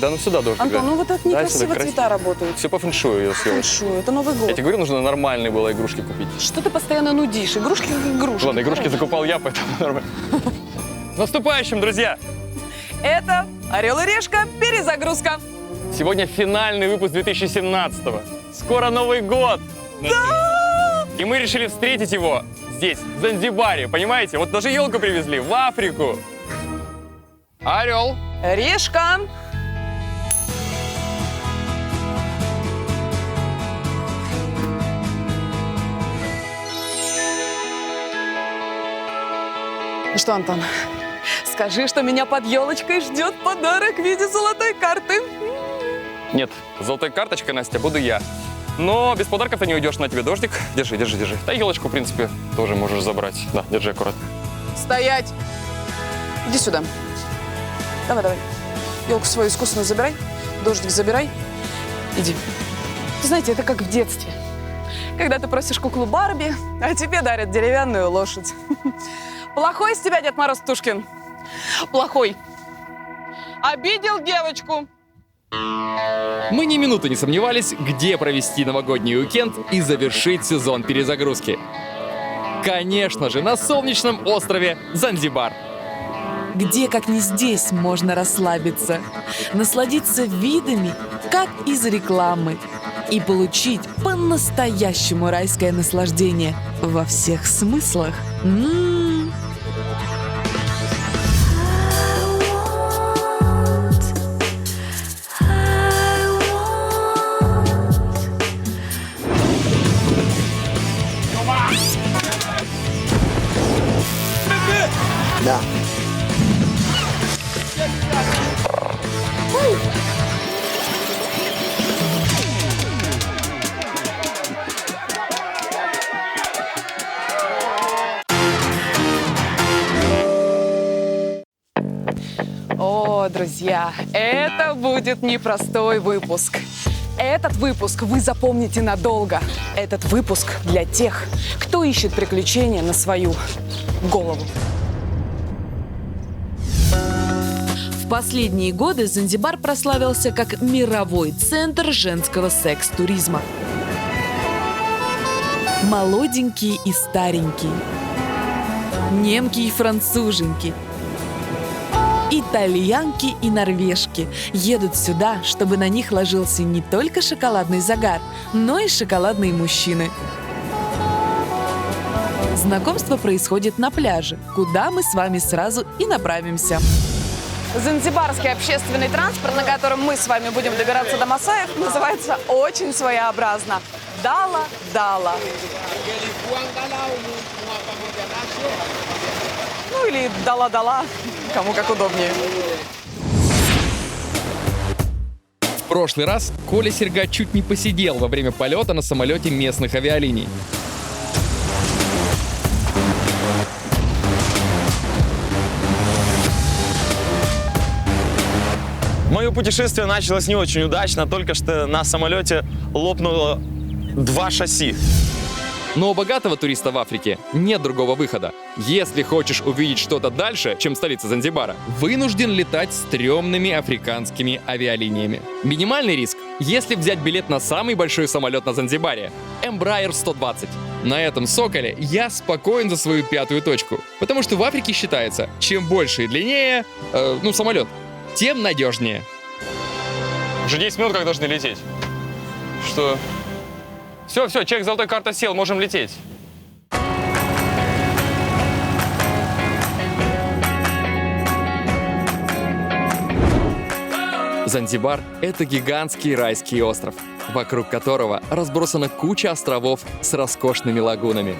Да ну сюда дождик. Антон, да. ну вот это некрасиво цвета работают. Все по фэншую я съел. Фэншуй, это Новый год. Я тебе говорю, нужно нормальные было игрушки купить. Что ты постоянно нудишь? Игрушки как игрушки. Ладно, игрушки закупал я, поэтому нормально. С наступающим, друзья! Это «Орел и решка. Перезагрузка». Сегодня финальный выпуск 2017-го. Скоро Новый год! Да! И мы решили встретить его здесь, в Занзибаре, понимаете? Вот даже елку привезли в Африку. Орел. Решка. Ну что, Антон, скажи, что меня под елочкой ждет подарок в виде золотой карты. Нет, золотой карточкой, Настя, буду я. Но без подарков ты не уйдешь. На тебе дождик. Держи, держи, держи. Да, елочку, в принципе, тоже можешь забрать. Да, держи аккуратно. Стоять! Иди сюда. Давай, давай. Елку свою искусственную забирай. Дождик забирай. Иди. Вы знаете, это как в детстве. Когда ты просишь куклу Барби, а тебе дарят деревянную лошадь. Плохой из тебя Дед Мороз Птушкин. Плохой. Обидел девочку. Мы ни минуты не сомневались, где провести новогодний уикенд и завершить сезон перезагрузки. Конечно же, на солнечном острове Занзибар. Где, как не здесь, можно расслабиться, насладиться видами, как из рекламы, и получить по-настоящему райское наслаждение во всех смыслах. Да. О, друзья, это будет непростой выпуск. Этот выпуск вы запомните надолго. Этот выпуск для тех, кто ищет приключения на свою голову. В последние годы Занзибар прославился как мировой центр женского секс-туризма. Молоденькие и старенькие, немки и француженки, итальянки и норвежки едут сюда, чтобы на них ложился не только шоколадный загар, но и шоколадные мужчины. Знакомство происходит на пляже, куда мы с вами сразу и направимся. Занзибарский общественный транспорт, на котором мы с вами будем добираться до Масаев, называется очень своеобразно. Дала-дала. Ну или дала-дала, кому как удобнее. В прошлый раз Коля Серга чуть не посидел во время полета на самолете местных авиалиний. Мое путешествие началось не очень удачно, только что на самолете лопнуло 2 шасси. Но у богатого туриста в Африке нет другого выхода. Если хочешь увидеть что-то дальше, чем столица Занзибара, вынужден летать стрёмными африканскими авиалиниями. Минимальный риск, если взять билет на самый большой самолет на Занзибаре — Embraer 120. На этом соколе я спокоен за свою 5-ю точку, потому что в Африке считается, чем больше и длиннее, самолет, тем надежнее. Уже 10 минут как должны лететь. Что? Все, человек золотой карты сел, можем лететь. Занзибар — это гигантский райский остров, вокруг которого разбросана куча островов с роскошными лагунами.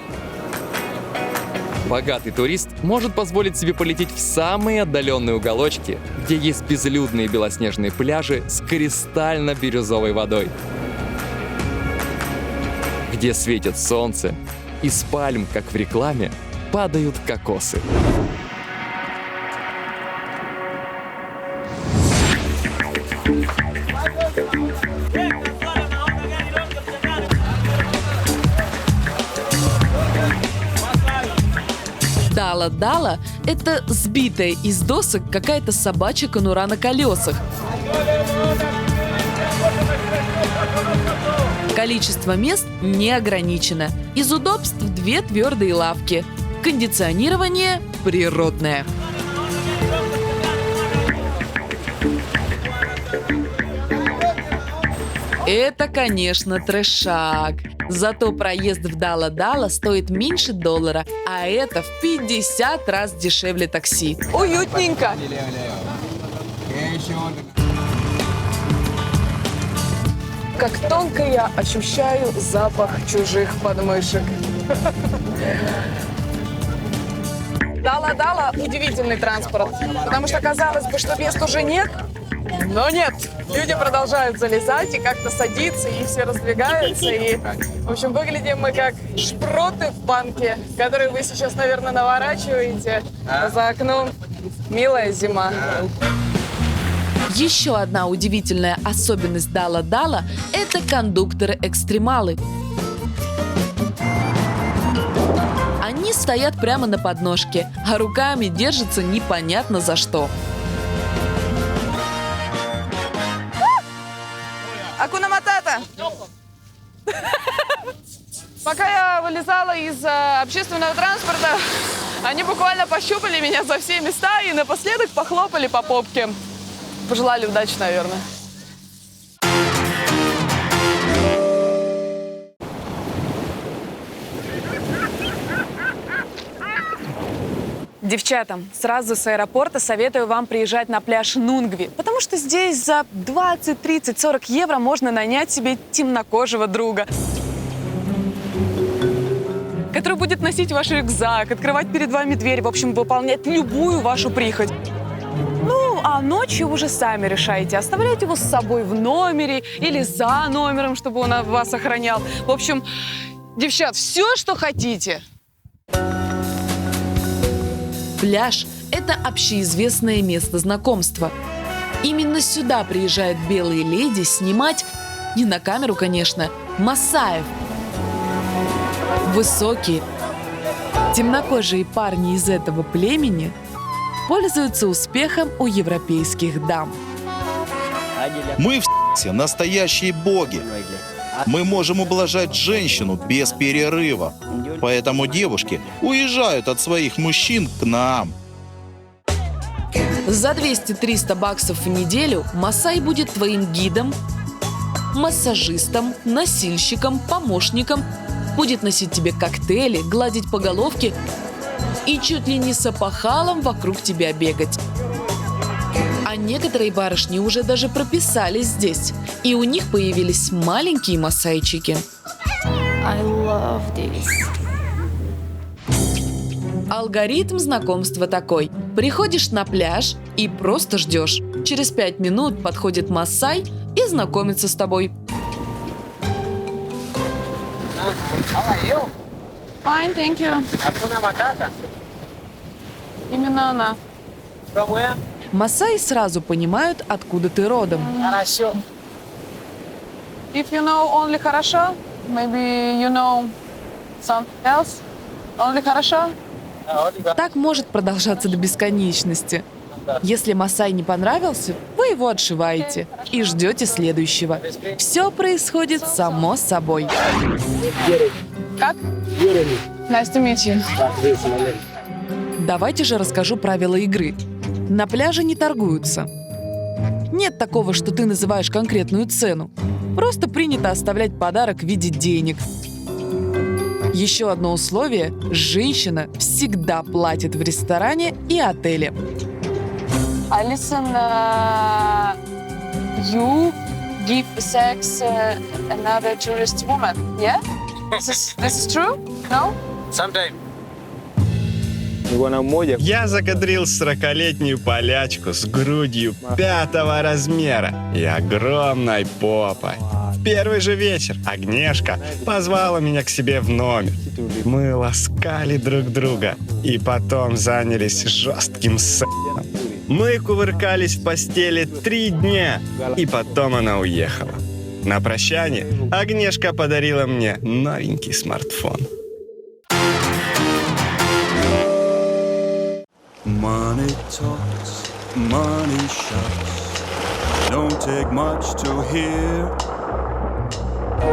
Богатый турист может позволить себе полететь в самые отдаленные уголочки, где есть безлюдные белоснежные пляжи с кристально-бирюзовой водой, где светит солнце, и с пальм, как в рекламе, падают кокосы. Дала-дала — это сбитая из досок какая-то собачья конура на колесах. Количество мест не ограничено. Из удобств 2 твердые лавки. Кондиционирование природное. Это, конечно, трешак. Зато проезд в Дала-Дала стоит меньше $1, а это в 50 раз дешевле такси. Уютненько. Как тонко я ощущаю запах чужих подмышек. Дала-Дала – удивительный транспорт, потому что казалось бы, что мест уже нет, но нет. Люди продолжают залезать и как-то садиться, и все раздвигаются. И, в общем, выглядим мы как шпроты в банке, которые вы сейчас, наверное, наворачиваете. А за окном милая зима. Еще одна удивительная особенность Дала-Дала – это кондукторы-экстремалы. Они стоят прямо на подножке, а руками держатся непонятно за что. Акуна Матата! Пока я вылезала из общественного транспорта, они буквально пощупали меня за все места и напоследок похлопали по попке. Пожелали удачи, наверное. Девчатам, сразу с аэропорта советую вам приезжать на пляж Нунгви, потому что здесь за 20, 30, 40 евро можно нанять себе темнокожего друга, который будет носить ваш рюкзак, открывать перед вами дверь, в общем, выполнять любую вашу прихоть. Ну, а ночью уже сами решаете, оставлять его с собой в номере или за номером, чтобы он вас охранял. В общем, девчат, все, что хотите. Пляж – это общеизвестное место знакомства. Именно сюда приезжают белые леди снимать, не на камеру, конечно, масаев. Высокие, темнокожие парни из этого племени пользуются успехом у европейских дам. Мы все настоящие боги. Мы можем ублажать женщину без перерыва. Поэтому девушки уезжают от своих мужчин к нам. За 200-300 баксов в неделю масай будет твоим гидом, массажистом, носильщиком, помощником, будет носить тебе коктейли, гладить по головке и чуть ли не с опахалом вокруг тебя бегать. А некоторые барышни уже даже прописались здесь, и у них появились маленькие масайчики. I love this. Алгоритм знакомства такой. Приходишь на пляж и просто ждешь. Через 5 минут подходит масай и знакомится с тобой. Fine, thank you. Именно она. Масаи сразу понимают, откуда ты родом. If you know only хорошо, maybe you know something else. Only хорошо? Так может продолжаться до бесконечности. Если масай не понравился, вы его отшиваете и ждете следующего. Все происходит само собой. Как? Nice to meet you. Давайте же расскажу правила игры. На пляже не торгуются. Нет такого, что ты называешь конкретную цену. Просто принято оставлять подарок в виде денег. Еще одно условие – женщина всегда платит в ресторане и отеле. Listen, you give sex another tourist woman, yeah? This is true? No? Я закадрил 40-летнюю полячку с грудью 5-го размера и огромной попой. В первый же вечер Агнешка позвала меня к себе в номер. Мы ласкали друг друга и потом занялись жестким сексом. Мы кувыркались в постели 3 дня, и потом она уехала. На прощание Агнешка подарила мне новенький смартфон. Money talks, money shouts. Don't take much to hear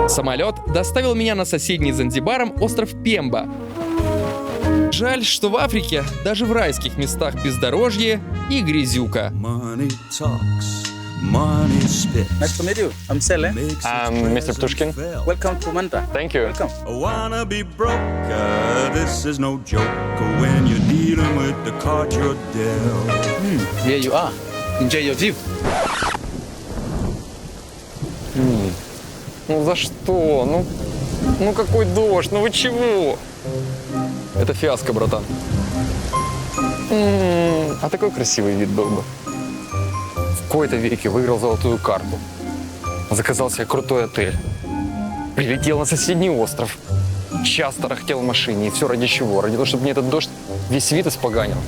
Самолет доставил меня на соседний с Занзибаром остров Пемба. Жаль, что в Африке, даже в райских местах, бездорожье и грязюка. Money talks, money spits. Nice to meet you. I'm Sel. Makes Mr. Птушкин. Welcome to Manta. Thank you. Welcome. I wanna be broke, this is no joke when you're dealing with the card you're dealt. Here you are. Enjoy your view. Ну за что? Ну какой дождь? Ну вы чего? Это фиаско, братан. А такой красивый вид был бы. В кои-то веке выиграл золотую карту. Заказал себе крутой отель. Прилетел на соседний остров. Час тарахтел в машине. И все ради чего? Ради того, чтобы мне этот дождь весь вид испоганил.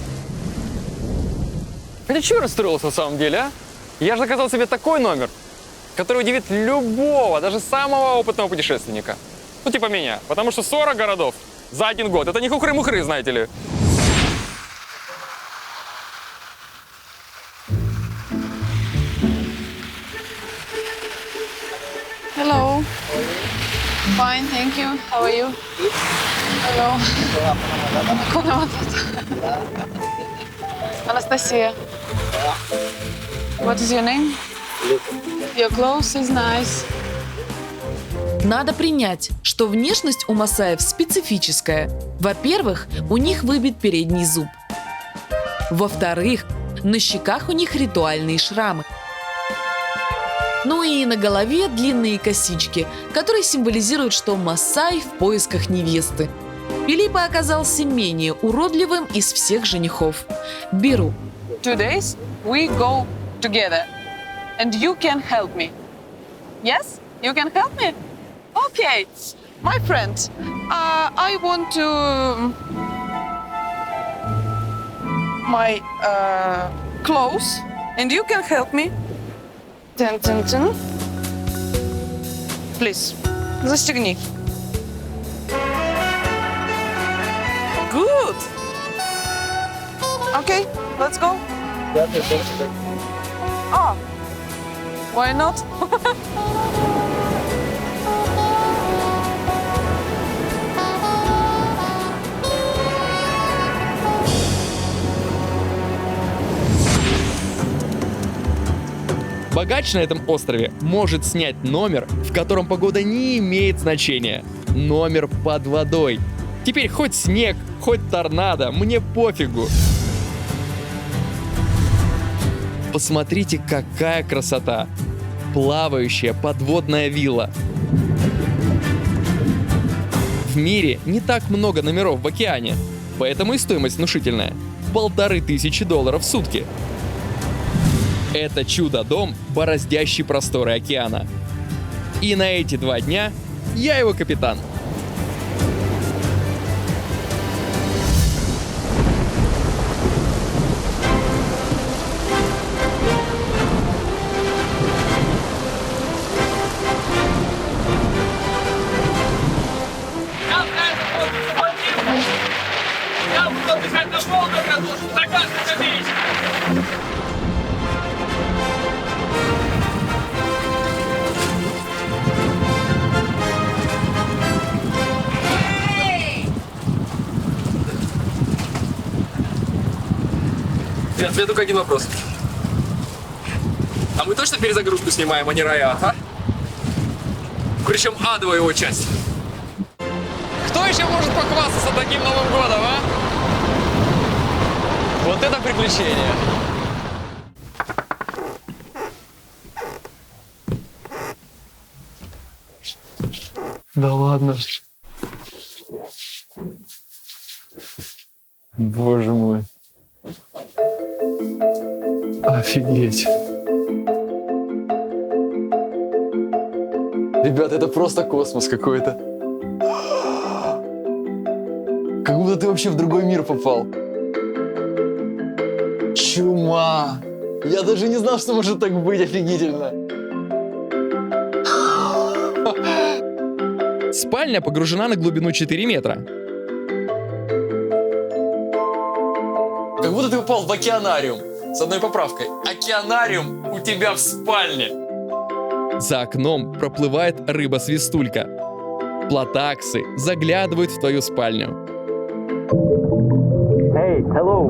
Хотя чего расстроился на самом деле, а? Я же заказал себе такой номер, который удивит любого, даже самого опытного путешественника. Ну, типа меня. Потому что 40 городов за 1 год. Это не хухры-мухры, знаете ли. Hello. Fine, thank you. How are you? Hello. Куда вот это? Анастасия. What is your name? Your clothes is nice. Надо принять, что внешность у масаев специфическая. Во-первых, у них выбит передний зуб. Во-вторых, на щеках у них ритуальные шрамы. Ну и на голове длинные косички, которые символизируют, что масай в поисках невесты. Пилиппа оказался менее уродливым из всех женихов. Беру. 2 days we go together, and you can help me. Yes, you can help me. Okay, my friend, I want to my clothes, and you can help me. Тын-тын-тын. Please, застегни. Good. Okay, let's go. Oh, why not? Богач на этом острове может снять номер, в котором погода не имеет значения. Номер под водой. Теперь хоть снег, хоть торнадо, мне пофигу. Посмотрите, какая красота. Плавающая подводная вилла. В мире не так много номеров в океане, поэтому и стоимость внушительная. $1500 в сутки. Это чудо-дом, бороздящий просторы океана. И на эти 2 дня я его капитан. У меня только один вопрос. А мы точно перезагрузку снимаем, а не Раят, а? Причем адовую его часть. Кто еще может похвастаться таким Новым годом, а? Вот это приключение. Да ладно. Боже мой. Офигеть. Ребята, это просто космос какой-то. Как будто ты вообще в другой мир попал. Чума. Я даже не знал, что может так быть офигительно. Спальня погружена на глубину 4 метра. Как будто ты попал в океанариум. С одной поправкой. Океанариум у тебя в спальне. За окном проплывает рыба-свистулька. Платаксы заглядывают в твою спальню. Эй, hello!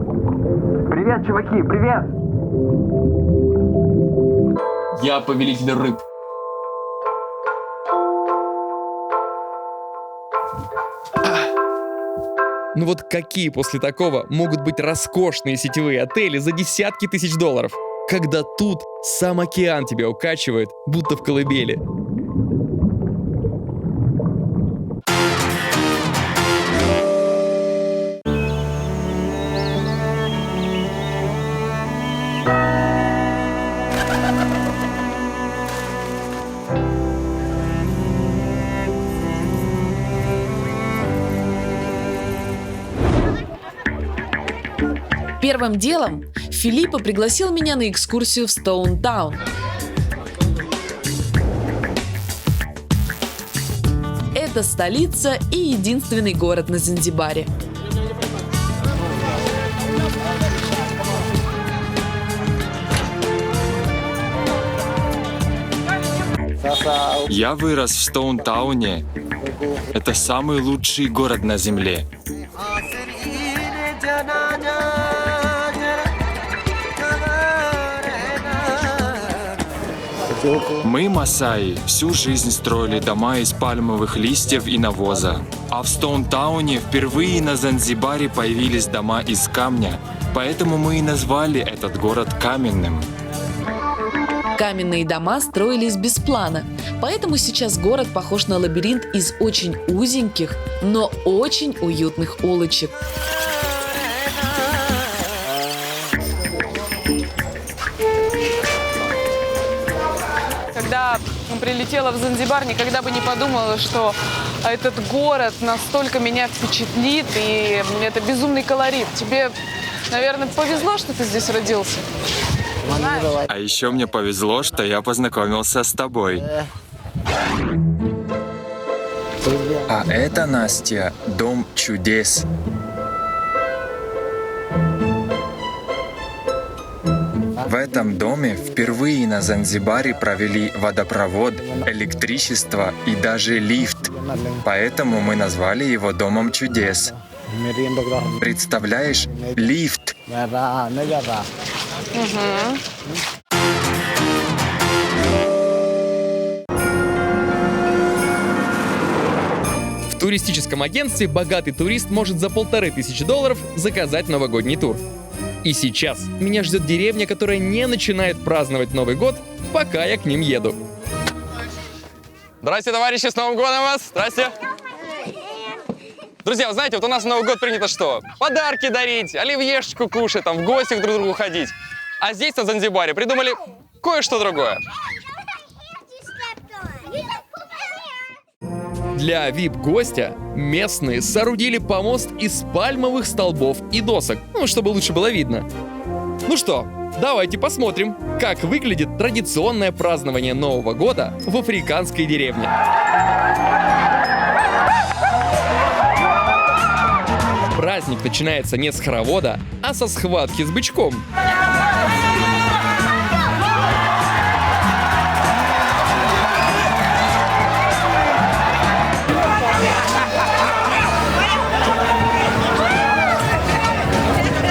Привет, чуваки, привет! Я повелитель рыб. Ну вот какие после такого могут быть роскошные сетевые отели за десятки тысяч долларов, когда тут сам океан тебя укачивает, будто в колыбели. Первым делом Филиппо пригласил меня на экскурсию в Стоунтаун. Это столица и единственный город на Занзибаре. Я вырос в Стоунтауне. Это самый лучший город на земле. Мы, масаи, всю жизнь строили дома из пальмовых листьев и навоза. А в Стоунтауне впервые на Занзибаре появились дома из камня, поэтому мы и назвали этот город каменным. Каменные дома строились без плана, поэтому сейчас город похож на лабиринт из очень узеньких, но очень уютных улочек. Когда прилетела в Занзибар, никогда бы не подумала, что этот город настолько меня впечатлит, и это безумный колорит. Тебе, наверное, повезло, что ты здесь родился. А еще мне повезло, что я познакомился с тобой. А это, Настя, дом чудес. В этом доме впервые на Занзибаре провели водопровод, электричество и даже лифт. Поэтому мы назвали его Домом чудес. Представляешь, лифт. В туристическом агентстве богатый турист может за $1500 заказать новогодний тур. И сейчас меня ждет деревня, которая не начинает праздновать Новый год, пока я к ним еду. Здрасте, товарищи, с Новым годом вас! Здрасте! Друзья, вы знаете, вот у нас в Новый год принято что? Подарки дарить, оливьешечку кушать, там, в гости друг к другу ходить. А здесь, на Занзибаре, придумали кое-что другое. Для VIP-гостя местные соорудили помост из пальмовых столбов и досок, чтобы лучше было видно. Ну что, давайте посмотрим, как выглядит традиционное празднование Нового года в африканской деревне. Праздник начинается не с хоровода, а со схватки с бычком.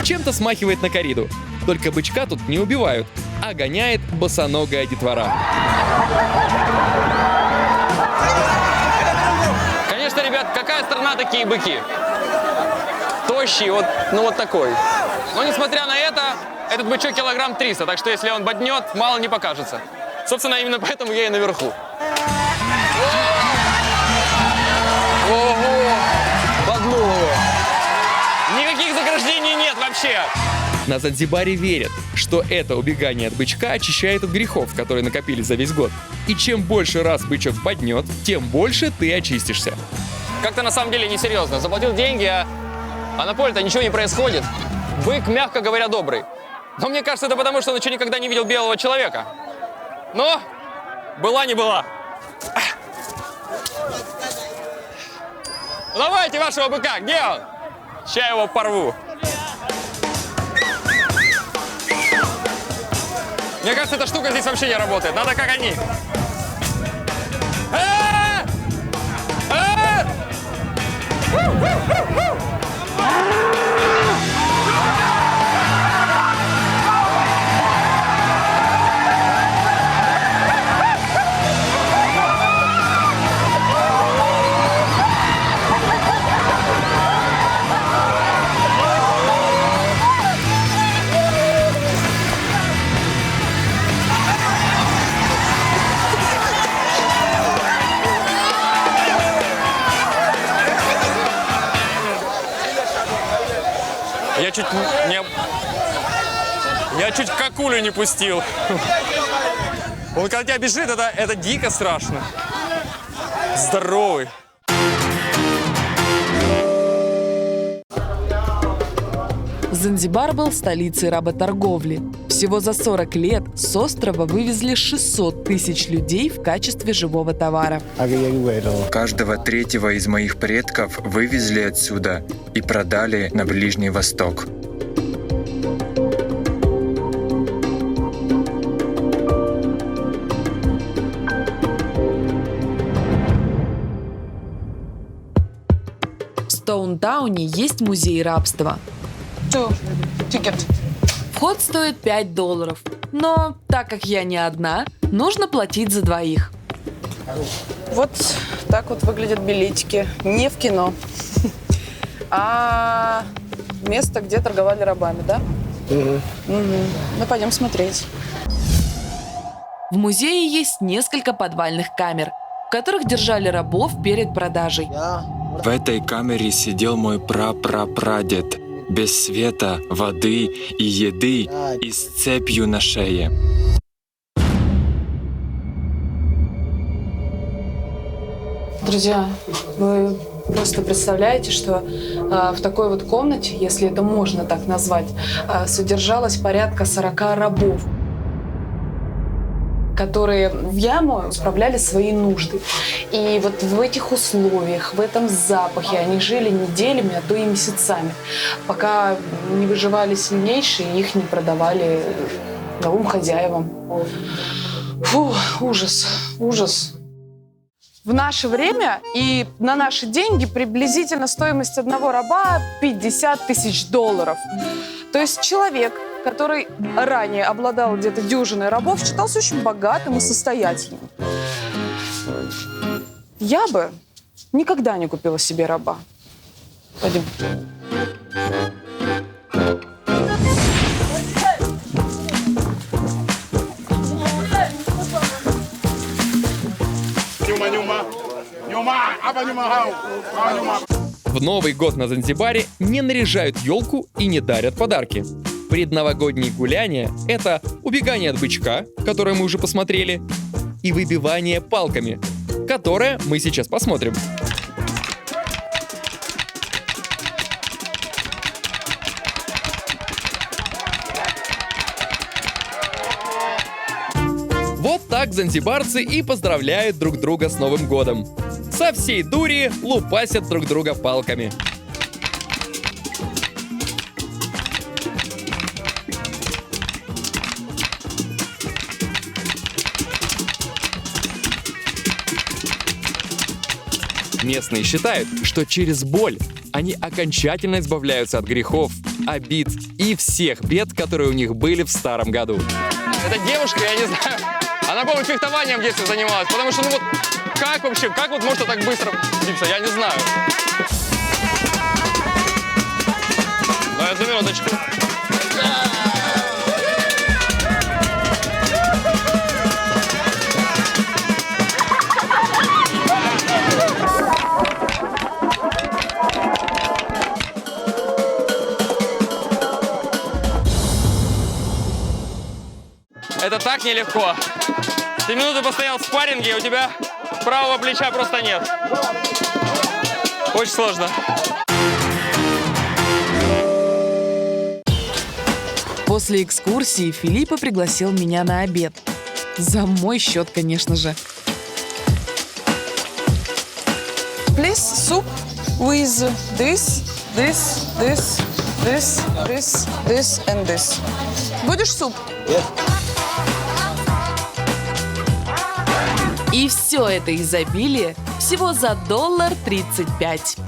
Чем-то смахивает на кориду. Только бычка тут не убивают, а гоняет босоногая детвора. Конечно, ребят, какая страна, такие быки? Тощий, вот, ну вот такой. Но несмотря на это, этот бычок килограмм 300, так что если он боднет, мало не покажется. Собственно, именно поэтому я и наверху. Ого! Боднул его. Никаких заграждений нет вообще. На Занзибаре верят, что это убегание от бычка очищает от грехов, которые накопились за весь год. И чем больше раз бычок боднет, тем больше ты очистишься. Как-то на самом деле несерьезно. Заплатил деньги, а на поле-то ничего не происходит. Бык, мягко говоря, добрый. Но мне кажется, это потому, что он еще никогда не видел белого человека. Но была не была. Давайте вашего быка, где он? Сейчас я его порву. Мне кажется, эта штука здесь вообще не работает. Надо как они. Я чуть какулю не пустил. Он когда тебя бежит, это дико страшно. Здоровый. Занзибар был столицей работорговли. Всего за 40 лет с острова вывезли 600 тысяч людей в качестве живого товара. Каждого третьего из моих предков вывезли отсюда и продали на Ближний Восток. В Стоунтауне есть музей рабства. Тикет. Вход стоит $5. Но, так как я не одна, нужно платить за двоих. Вот так вот выглядят билетики. Не в кино, а место, где торговали рабами, да? Ну, пойдем смотреть. В музее есть несколько подвальных камер, в которых держали рабов перед продажей. В этой камере сидел мой прапрапрадед, без света, воды и еды и с цепью на шее. Друзья, вы просто представляете, что в такой вот комнате, если это можно так назвать, содержалось порядка 40 рабов, которые в яму справляли свои нужды. И вот в этих условиях, в этом запахе они жили неделями, а то и месяцами, пока не выживали сильнейшие, их не продавали новым хозяевам. Фу, ужас, ужас. В наше время и на наши деньги приблизительно стоимость одного раба $50 тысяч. То есть человек, который ранее обладал где-то дюжиной рабов, считался очень богатым и состоятельным. Я бы никогда не купила себе раба. Пойдем. В Новый год на Занзибаре не наряжают елку и не дарят подарки. Предновогодние гуляния — это убегание от бычка, которое мы уже посмотрели, и выбивание палками, которое мы сейчас посмотрим. Вот так занзибарцы и поздравляют друг друга с Новым годом. Со всей дури лупасят друг друга палками. Местные считают, что через боль они окончательно избавляются от грехов, обид и всех бед, которые у них были в старом году. Эта девушка, я не знаю, она, по-моему, фехтованием в детстве занималась, потому что, ну вот, как вообще, как вот можно так быстро биться, я не знаю. Ну, одну минуточку. Это так нелегко. 3 минуты постоял в спарринге, и у тебя правого плеча просто нет. Очень сложно. После экскурсии Филиппа пригласил меня на обед. За мой счет, конечно же. Please, soup with this and this. Будешь суп? И все это изобилие всего за $1.35.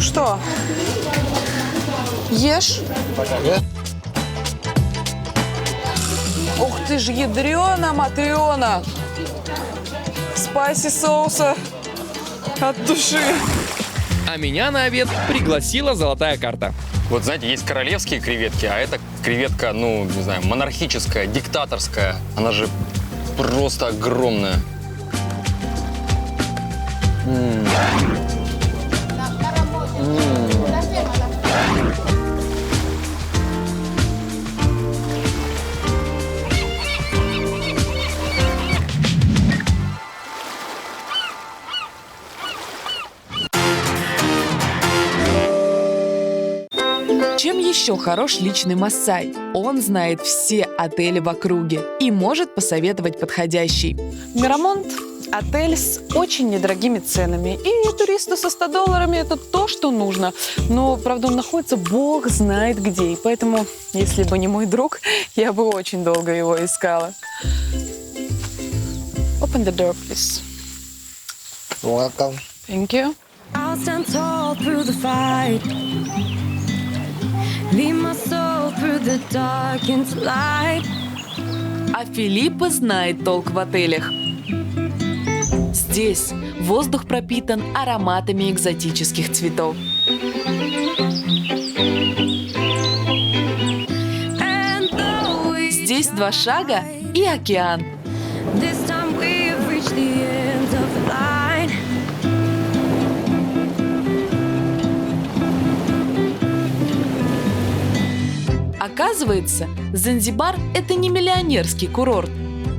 Ну что, ешь? Ух ты ж, ядрена Матрена! Спайси соуса от души. А меня на обед пригласила золотая карта. Вот знаете, есть королевские креветки, а это креветка, ну, не знаю, монархическая, диктаторская. Она же просто огромная. Чем еще хорош личный массай? Он знает все отели в округе и может посоветовать подходящий. Мирамонт – отель с очень недорогими ценами. И туристу со $100 – это то, что нужно. Но, правда, он находится бог знает где. И поэтому, если бы не мой друг, я бы очень долго его искала. Open the door, please. Welcome. Thank you. I'll stand tall through the fight. Lead my soul through the dark into light. А Филиппа знает толк в отелях. Здесь воздух пропитан ароматами экзотических цветов. And though we Здесь 2 шага и океан. this time we've reached the end of the line. Оказывается, Занзибар – это не миллионерский курорт.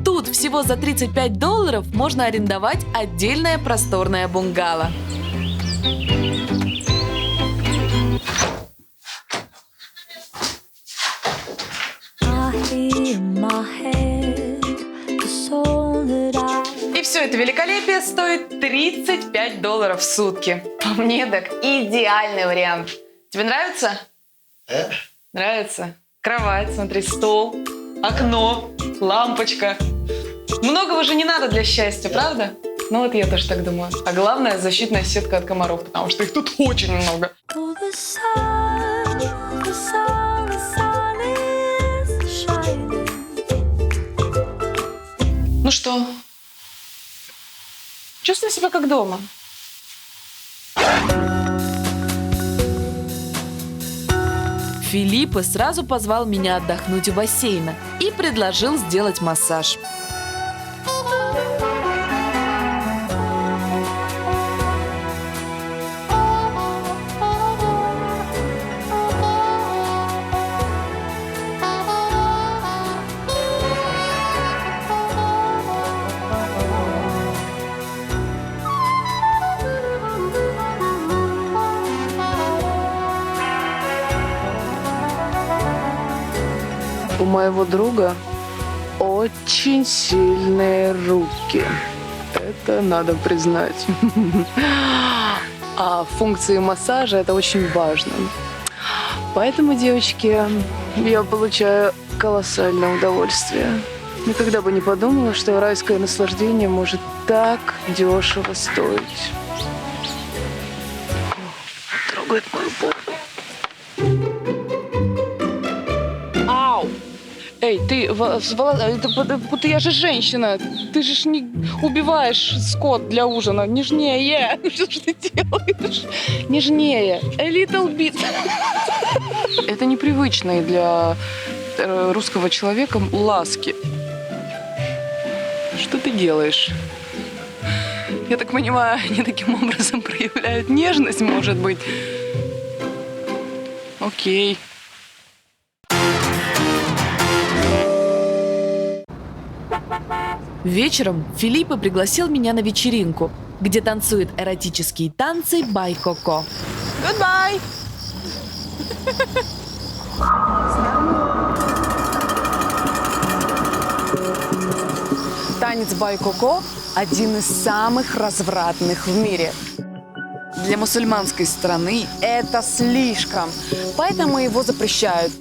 Тут всего за $35 можно арендовать отдельное просторное бунгало. I hear in my head the soul that I И все это великолепие стоит $35 в сутки. По мне, так идеальный вариант. Тебе нравится? Нравится? Кровать, смотри, стол, окно, лампочка. Многого же не надо для счастья, правда? Ну вот я тоже так думаю. А главное, защитная сетка от комаров, потому что их тут очень много. Oh, the sun, the sun, the sun is shining. Ну что? Чувствую себя как дома. Филиппа сразу позвал меня отдохнуть у бассейна и предложил сделать массаж. У моего друга очень сильные руки. Это надо признать. А функции массажа – это очень важно. Поэтому, девочки, я получаю колоссальное удовольствие. Никогда бы не подумала, что райское наслаждение может так дешево стоить. Трогает мою попу. Ау! Эй, ты я же женщина. Ты же не убиваешь скот для ужина. Нежнее. Что ж ты делаешь? Нежнее. A little bit. Это непривычные для русского человека ласки. Что ты делаешь? Я так понимаю, они таким образом проявляют нежность, может быть. Окей. Вечером Филиппа пригласил меня на вечеринку, где танцуют эротические танцы Байкоко. Goodbye. Танец Байкоко – один из самых развратных в мире. Для мусульманской страны это слишком, поэтому его запрещают.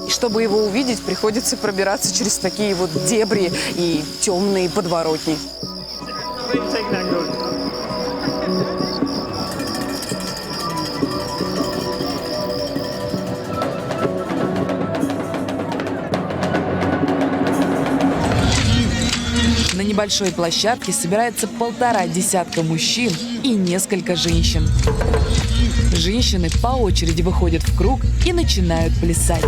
И чтобы его увидеть, приходится пробираться через такие вот дебри и темные подворотни. небольшой площадке собирается 1,5 десятка мужчин и несколько женщин. Женщины по очереди выходят в круг и начинают плясать.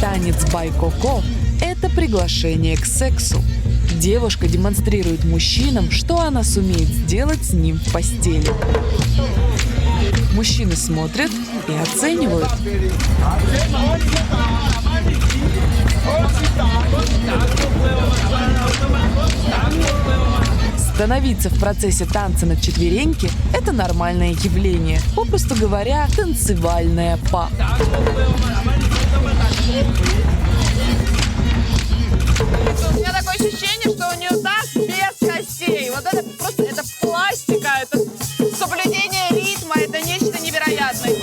Танец байкоко – это приглашение к сексу. Девушка демонстрирует мужчинам, что она сумеет сделать с ним в постели. Мужчины смотрят и оценивают. Становиться в процессе танца на четвереньки – это нормальное явление, попросту говоря, танцевальная па. У меня такое ощущение, что унитаз без костей. Вот это просто, это пластика, это соблюдение ритма, это нечто невероятное.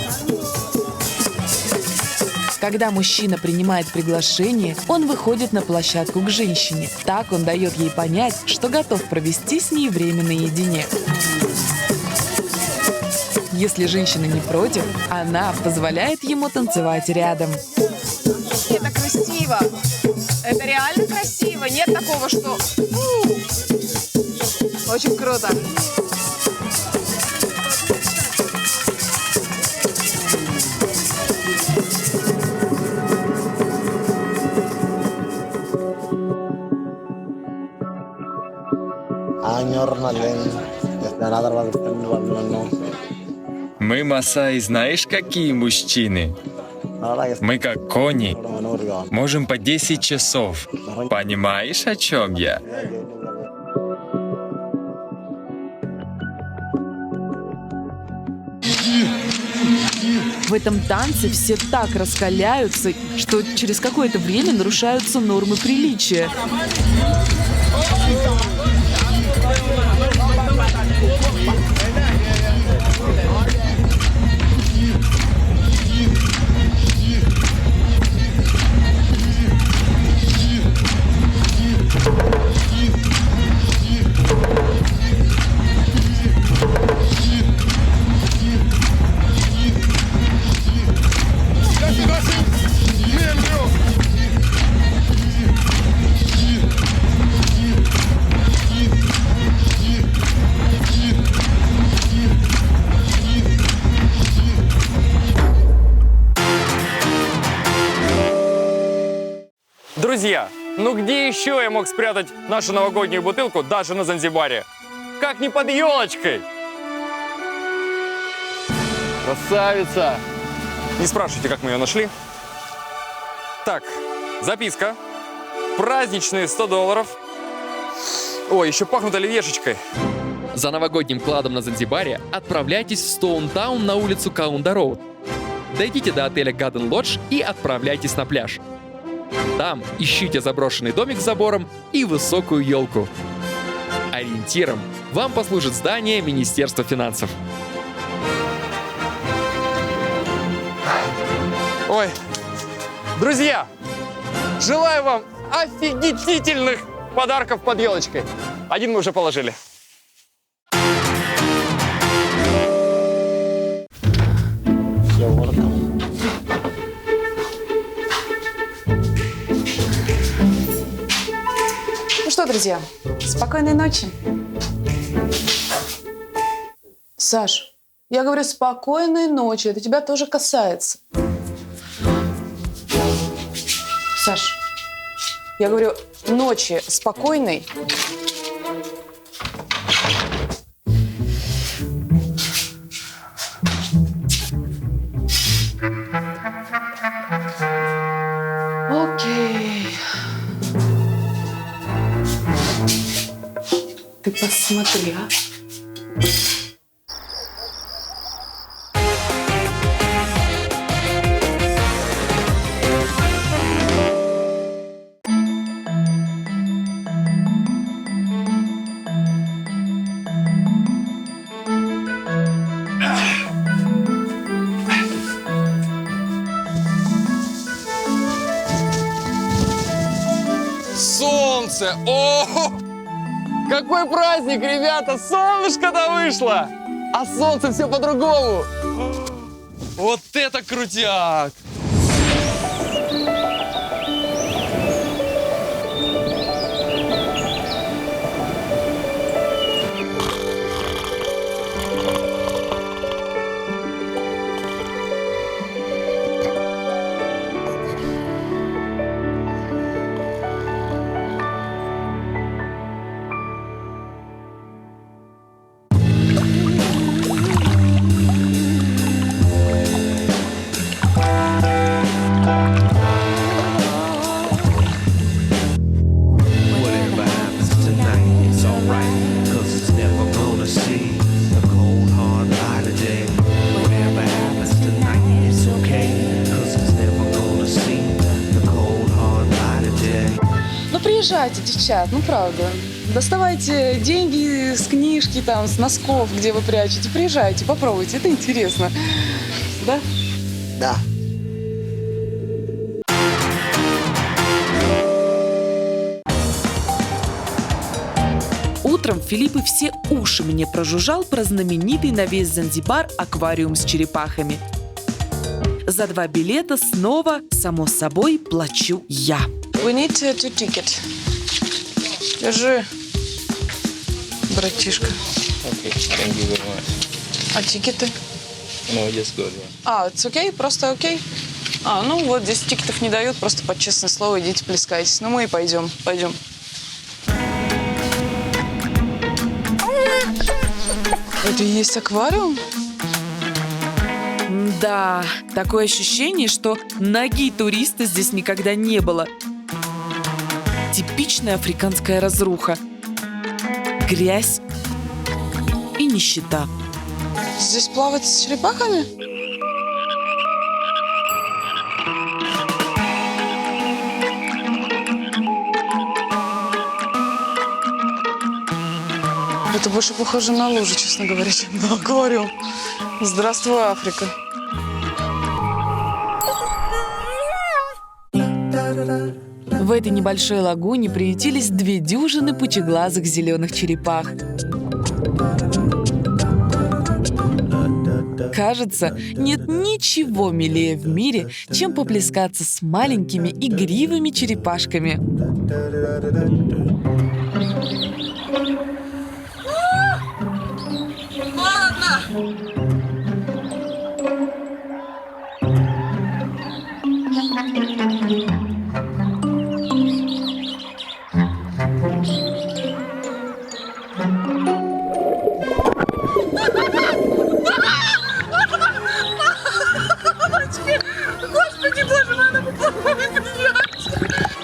Когда мужчина принимает приглашение, он выходит на площадку к женщине. Так он дает ей понять, что готов провести с ней время наедине. Если женщина не против, она позволяет ему танцевать рядом. Это красиво. Это реально красиво. Нет такого, что... Очень круто. Мы, масаи, знаешь, какие мужчины? Мы как кони. Можем по 10 часов. Понимаешь, о чем я? В этом танце все так раскаляются, что через какое-то время нарушаются нормы приличия. Друзья, ну где еще я мог спрятать нашу новогоднюю бутылку даже на Занзибаре? Как не под елочкой? Красавица! Не спрашивайте, как мы ее нашли. Так, записка. Праздничные $100. Ой, еще пахнут оливьешечкой. За новогодним кладом на Занзибаре отправляйтесь в Стоунтаун на улицу Каунда-Роуд. Дойдите до отеля Гаден Лодж и отправляйтесь на пляж. Там ищите заброшенный домик с забором и высокую елку. Ориентиром вам послужит здание Министерства финансов. Ой, друзья, желаю вам офигительных подарков под елочкой. Один мы уже положили. Ну что, друзья, спокойной ночи. Саш, я говорю спокойной ночи, это тебя тоже касается. Саш, я говорю ночи спокойной. Окей. Ты посмотри, а? Солнце! О! Какой праздник, ребята! Солнышко-то вышло! А солнце все по-другому! Вот это крутяк! приезжайте, девчат, ну правда. Доставайте деньги с книжки, там, с носков, где вы прячете. Приезжайте, попробуйте, это интересно. Да? Да. Утром Филипп и все уши мне прожужжал про знаменитый на весь Занзибар аквариум с черепахами. За 2 билета снова, само собой, плачу я. We need to ticket. Держи, братишка. А тикеты? It's okay? Просто окей? Ну вот, здесь тикетов не дают, просто под честное слово идите плескайтесь. Ну мы и пойдем, пойдем. Это и есть аквариум? Да, такое ощущение, что ноги туриста здесь никогда не было. Типичная африканская разруха. Грязь и нищета. Здесь плавать с черепахами? Это больше похоже на лужу, честно говоря, чем на аквариум. Здравствуй, Африка. В этой небольшой лагуне приютились 2 дюжины пучеглазых зеленых черепах. Кажется, нет ничего милее в мире, чем поплескаться с маленькими игривыми черепашками.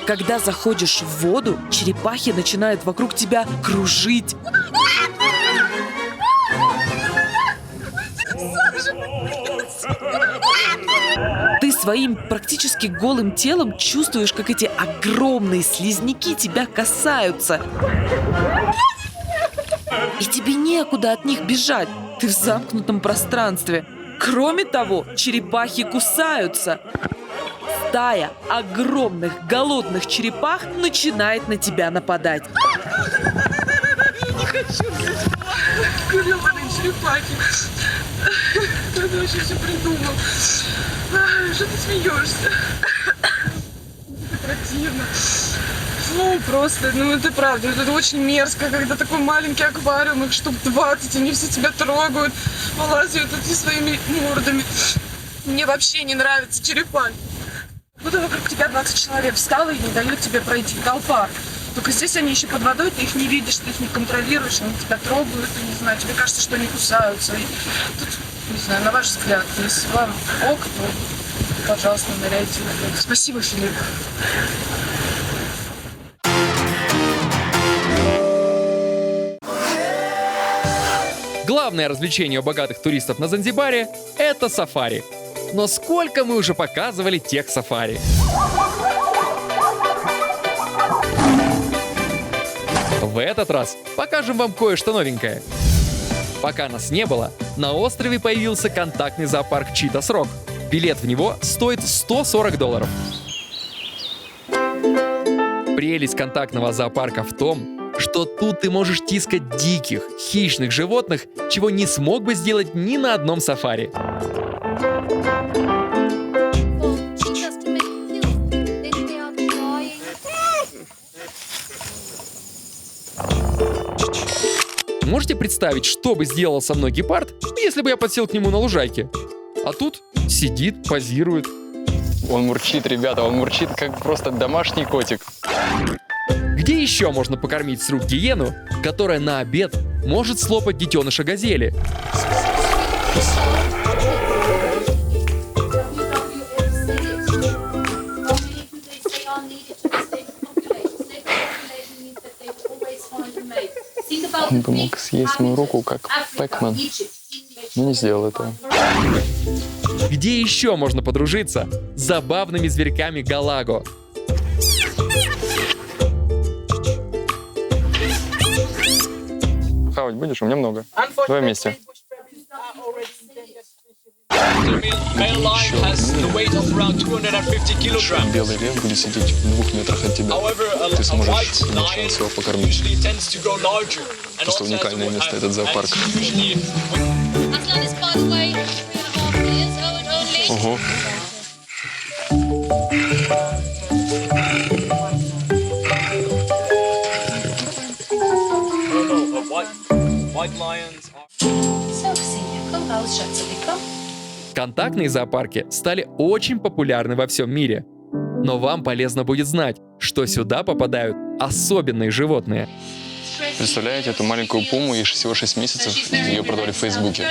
Когда заходишь в воду, черепахи начинают вокруг тебя кружить. Ты своим практически голым телом чувствуешь, как эти огромные слизняки тебя касаются. И тебе некуда от них бежать. Ты в замкнутом пространстве. Кроме того, черепахи кусаются. Стая огромных голодных черепах начинает на тебя нападать. Я не хочу здесь. Гребаные черепахи. Кто это вообще все придумал? Что ты смеешься? Это противно. Фу, просто, это правда, это очень мерзко, когда такой маленький аквариум, их штук 20, они все тебя трогают, вылазят тут своими мордами. Мне вообще не нравятся черепахи. Куда вокруг тебя 20 человек встало и не дают тебе пройти, толпа. Только здесь они еще под водой, ты их не видишь, ты их не контролируешь, они тебя трогают, и, не знаю, тебе кажется, что они кусаются. И тут, не знаю, на ваш взгляд, если вам ок, то, пожалуйста, ныряйте. Спасибо, Филипп. Главное развлечение у богатых туристов на Занзибаре – это сафари. Но сколько мы уже показывали тех сафари? В этот раз покажем вам кое-что новенькое. Пока нас не было, на острове появился контактный зоопарк Читас Рок. Билет в него стоит $140. Прелесть контактного зоопарка в том, что тут ты можешь тискать диких, хищных животных, чего не смог бы сделать ни на одном сафари. Можете представить, что бы сделал со мной гепард, если бы я подсел к нему на лужайке? А тут сидит, позирует. Он мурчит, ребята, он мурчит, как просто домашний котик. Где еще можно покормить с рук гиену, которая на обед может слопать детеныша газели? Он бы мог съесть мою руку, как Пэкман, но не сделал этого. Где еще можно подружиться с забавными зверьками Галаго? Плавать будешь? У меня много. Давай вместе. Белый лев будет сидеть в 2 метрах от тебя. Ты сможешь иметь шанс его покормить. Просто уникальное место этот зоопарк. Ого. Контактные зоопарки стали очень популярны во всем мире. Но вам полезно будет знать, что сюда попадают особенные животные. Представляете, эту маленькую пуму, ей всего 6 месяцев, ее продали в Фейсбуке.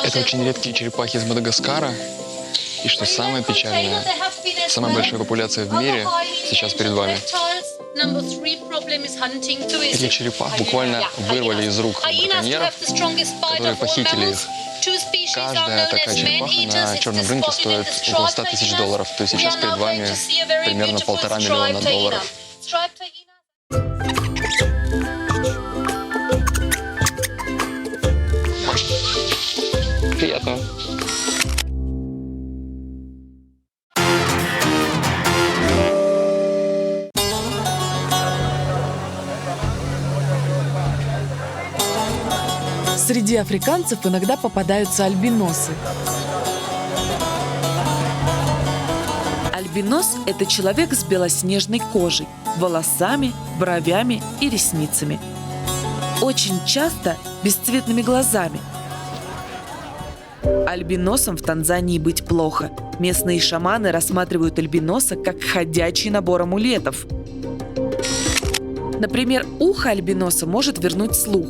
Это очень редкие черепахи из Мадагаскара. И что самое печальное, самая большая популяция в мире сейчас перед вами. Этих черепах буквально вырвали из рук браконьеров, которые похитили их. Каждая такая черепаха на черном рынке стоит около $100 000. То есть сейчас перед вами примерно $1,5 миллиона. Приятно. Среди африканцев иногда попадаются альбиносы. Альбинос – это человек с белоснежной кожей, волосами, бровями и ресницами. Очень часто бесцветными глазами. Альбиносам в Танзании быть плохо. Местные шаманы рассматривают альбиноса как ходячий набор амулетов. Например, ухо альбиноса может вернуть слух.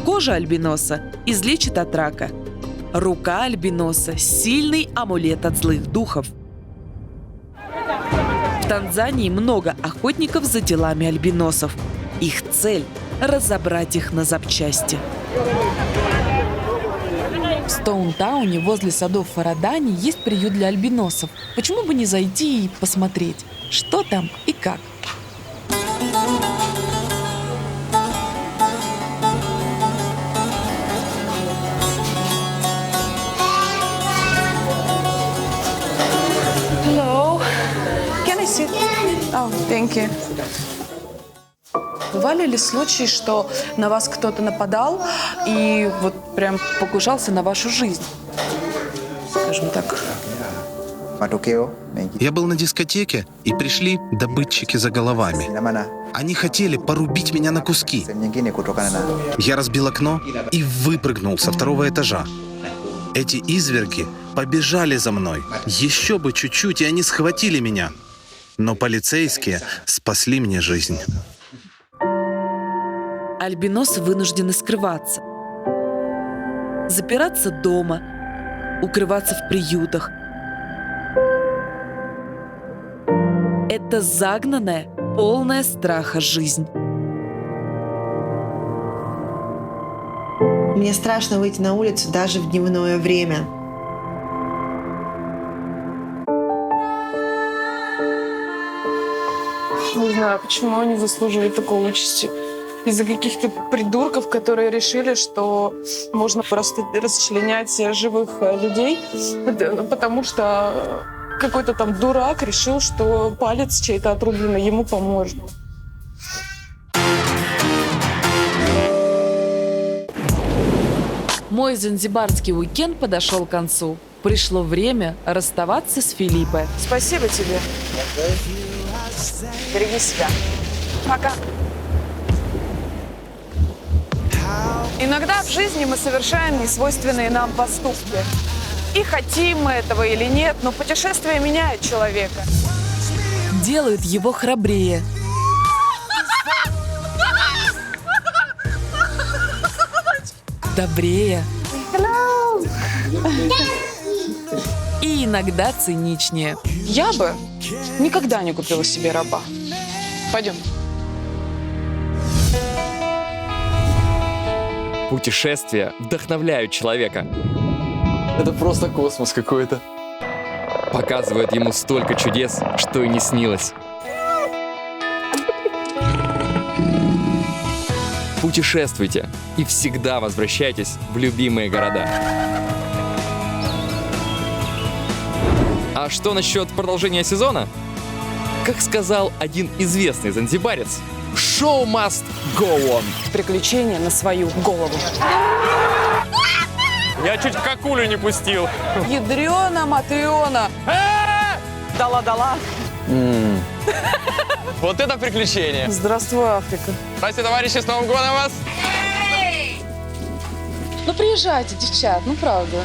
Кожа альбиноса излечит от рака. Рука альбиноса – сильный амулет от злых духов. В Танзании много охотников за телами альбиносов. Их цель – разобрать их на запчасти. В Стоунтауне возле садов Фарадани есть приют для альбиносов. Почему бы не зайти и посмотреть, что там и как? Hello. Can I sit? Oh, thank you. Бывали ли случаи, что на вас кто-то нападал и вот прям покушался на вашу жизнь? Скажем так. Я был на дискотеке, и пришли добытчики за головами. Они хотели порубить меня на куски. Я разбил окно и выпрыгнул со 2-го этажа. Эти изверги побежали за мной. Еще бы чуть-чуть, и они схватили меня. Но полицейские спасли мне жизнь. Альбиносы вынуждены скрываться. Запираться дома, укрываться в приютах. Это загнанная, полная страха жизнь. Мне страшно выйти на улицу даже в дневное время. Не знаю, почему они заслуживают такой участи. Из-за каких-то придурков, которые решили, что можно просто расчленять живых людей, потому что какой-то там дурак решил, что палец чей-то отрубленный ему поможет. Мой занзибарский уикенд подошел к концу. Пришло время расставаться с Филиппе. Спасибо тебе. Береги себя. Пока. Иногда в жизни мы совершаем несвойственные нам поступки. И хотим мы этого или нет, но путешествие меняет человека. Делают его храбрее. Добрее. И иногда циничнее. Я бы никогда не купила себе раба. Пойдем. Путешествия вдохновляют человека, Это просто космос какой-то. показывают ему столько чудес, что и не снилось. Путешествуйте и всегда возвращайтесь в любимые города. А что насчет продолжения сезона? Как сказал один известный занзибарец, show must go on. Приключения на свою голову. Я чуть какулю не пустил. Ядрена Матриона. Дала-дала. Вот это приключение. Здравствуй, Африка. Здравствуйте, товарищи, с Новым годом вас! Ну, приезжайте, девчат, ну, правда.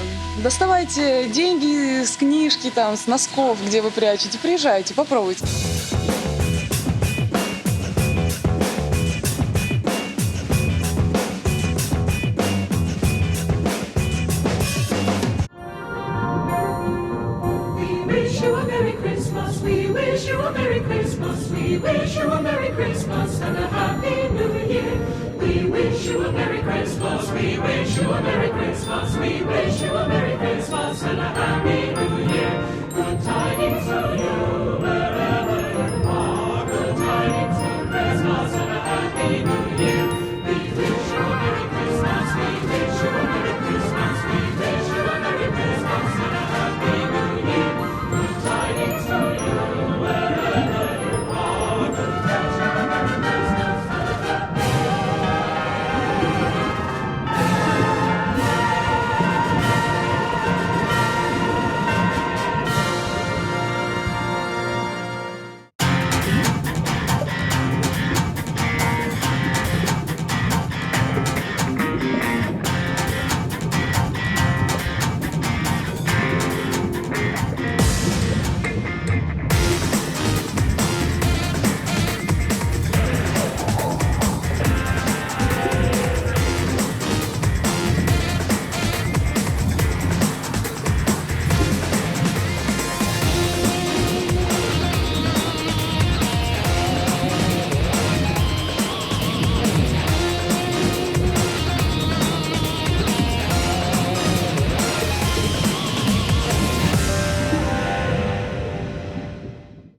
Доставайте деньги с книжки, там, с носков, где вы прячете. Приезжайте, попробуйте. wish you a Merry Christmas. We wish you a Merry Christmas. We wish you a Merry Christmas and a Happy New Year. We wish you a Merry Christmas. We wish you a Merry Christmas. We wish